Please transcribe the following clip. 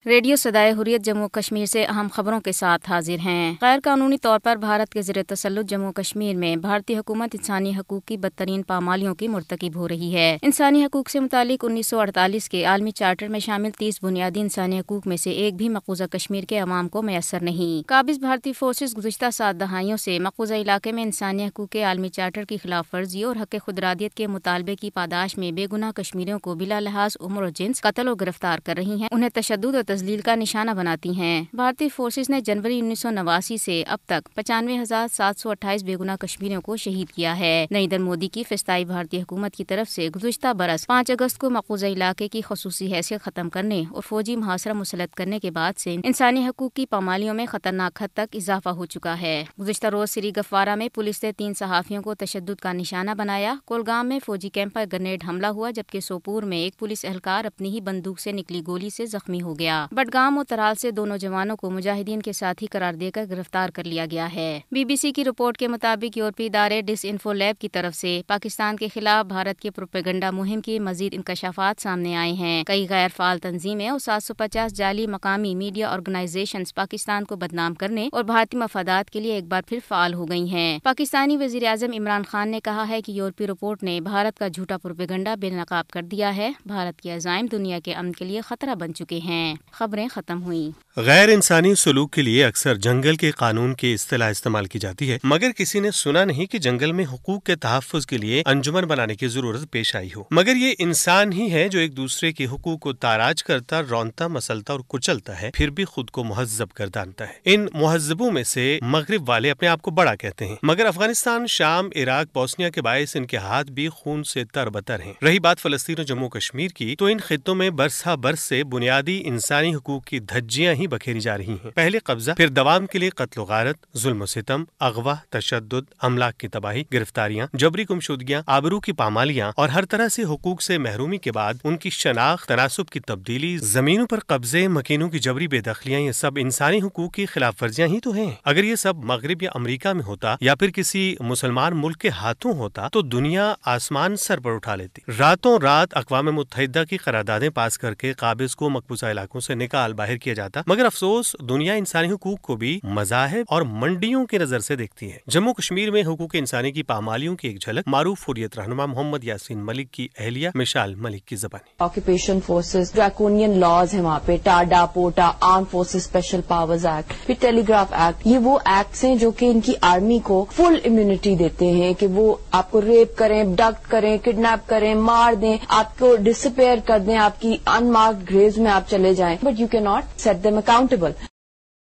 Radio صدائے حریت جموں کشمیر سے اہم خبروں کے ساتھ حاضر ہیں۔ غیر قانونی طور پر بھارت کے زیر تسلط جموں کشمیر میں بھارتی حکومت انسانی حقوق کی بدترین پامالیوں کی مرتکب ہو رہی ہے۔ انسانی حقوق سے متعلق 1948 کے عالمی چارٹر میں شامل 30 بنیادی انسانی حقوق میں سے ایک بھی مقبوضہ کشمیر کے عوام کو میسر نہیں۔ قابض بھارتی فورسز گزشتہ 7 دہائیوں سے مقبوضہ علاقے میں انسانی حقوق کے عالمی چارٹر کی خلاف ورزی اور حق خودارادیت کے مطالبے کی پاداش میں بے گناہ کشمیریوں کو بلا لحاظ عمر و جنس قتل و گرفتار کر رہی ہیں، انہیں تشدد اور تذلیل کا نشانہ بناتی ہیں۔ بھارتی فورسز نے جنوری 1989 سے اب تک 95,728 بے گناہ کشمیریوں کو شہید کیا ہے۔ نریندر مودی کی فسطائی بھارتی حکومت کی طرف سے گزشتہ برس 5 اگست کو مقبوضہ علاقے کی خصوصی حیثیت ختم کرنے اور فوجی محاصرہ مسلط کرنے کے بعد سے انسانی حقوق کی پامالیوں میں خطرناک حد تک اضافہ ہو چکا ہے۔ گزشتہ روز سری گفوارہ میں پولیس نے 3 صحافیوں کو تشدد کا نشانہ بنایا۔ کولگام میں فوجی کیمپ پر گرینیڈ حملہ ہوا، جبکہ سوپور میں ایک پولیس اہلکار اپنی ہی بندوق سے نکلی گولی سے زخمی ہو گیا۔ بڈگام اور ترال سے 2 نوجوانوں کو مجاہدین کے ساتھی قرار دے کر گرفتار کر لیا گیا ہے۔ بی بی سی کی رپورٹ کے مطابق یورپی ادارے ڈس انفو لیب کی طرف سے پاکستان کے خلاف بھارت کی پروپیگنڈا مہم کی مزید انکشافات سامنے آئے ہیں۔ کئی غیر فعال تنظیمیں اور 750 جعلی مقامی میڈیا آرگنائزیشنز پاکستان کو بدنام کرنے اور بھارتی مفادات کے لیے ایک بار پھر فعال ہو گئی ہیں۔ پاکستانی وزیر اعظم عمران خان نے کہا ہے کہ یورپی رپورٹ نے بھارت کا جھوٹا پروپیگنڈا بے نقاب کر دیا ہے۔ بھارت کے عزائم دنیا کے امن کے لیے خطرہ بن چکے ہیں۔ خبریں ختم ہوئیں۔ غیر انسانی سلوک کے لیے اکثر جنگل کے قانون کی اصطلاح استعمال کی جاتی ہے، مگر کسی نے سنا نہیں کہ جنگل میں حقوق کے تحفظ کے لیے انجمن بنانے کی ضرورت پیش آئی ہو۔ مگر یہ انسان ہی ہے جو ایک دوسرے کے حقوق کو تاراج کرتا، رونتا، مسلتا اور کچلتا ہے، پھر بھی خود کو مہذب گردانتا ہے۔ ان مہذبوں میں سے مغرب والے اپنے آپ کو بڑا کہتے ہیں، مگر افغانستان، شام، عراق، بوسنیا کے باعث ان کے ہاتھ بھی خون سے تر بتر ہیں۔ رہی بات فلسطین اور جموں کشمیر کی، تو ان خطوں میں برسا برس سے بنیادی انسانی حقوق کی دھجیاں ہی بکھیری جا رہی ہیں۔ پہلے قبضہ، پھر دوام کے لیے قتل و غارت، ظلم و ستم، اغوا، تشدد، املاک کی تباہی، گرفتاریاں، جبری گمشدگیاں، آبرو کی پامالیاں اور ہر طرح سے حقوق سے محرومی کے بعد ان کی شناخت، تناسب کی تبدیلی، زمینوں پر قبضے، مکینوں کی جبری بے دخلیاں، یہ سب انسانی حقوق کی خلاف ورزیاں ہی تو ہیں۔ اگر یہ سب مغرب یا امریکہ میں ہوتا یا پھر کسی مسلمان ملک کے ہاتھوں ہوتا تو دنیا آسمان سر پر اٹھا لیتی۔ راتوں رات اقوام متحدہ کی قراردادیں پاس کر کے قابض کو مقبوضہ علاقوں سے نکال باہر کیا جاتا، مگر افسوس دنیا انسانی حقوق کو بھی مذاہب اور منڈیوں کی نظر سے دیکھتی ہے۔ جموں کشمیر میں حقوق انسانی کی پامالیوں کی ایک جھلک معروف حریت رہنما محمد یاسین ملک کی اہلیہ مشال ملک کی زبانی۔ آکوپیشن فورسز، ڈریکونین لاز ہیں وہاں پہ، TADA, پوٹا، arm forces special powers act, پھر ٹیلی گراف ایکٹ، یہ وہ ایکٹس ہیں جو کہ ان کی آرمی کو فل امیونٹی دیتے ہیں کہ وہ آپ کو ریپ کریں، ابڈکٹ کریں، کڈنیپ کریں، مار دیں، آپ کو ڈسپیئر کر دیں، آپ کی ان مارکڈ گریوز میں آپ چلے جائیں، بٹ یو کی ناٹ سیٹ دیم اکاؤنٹیبل۔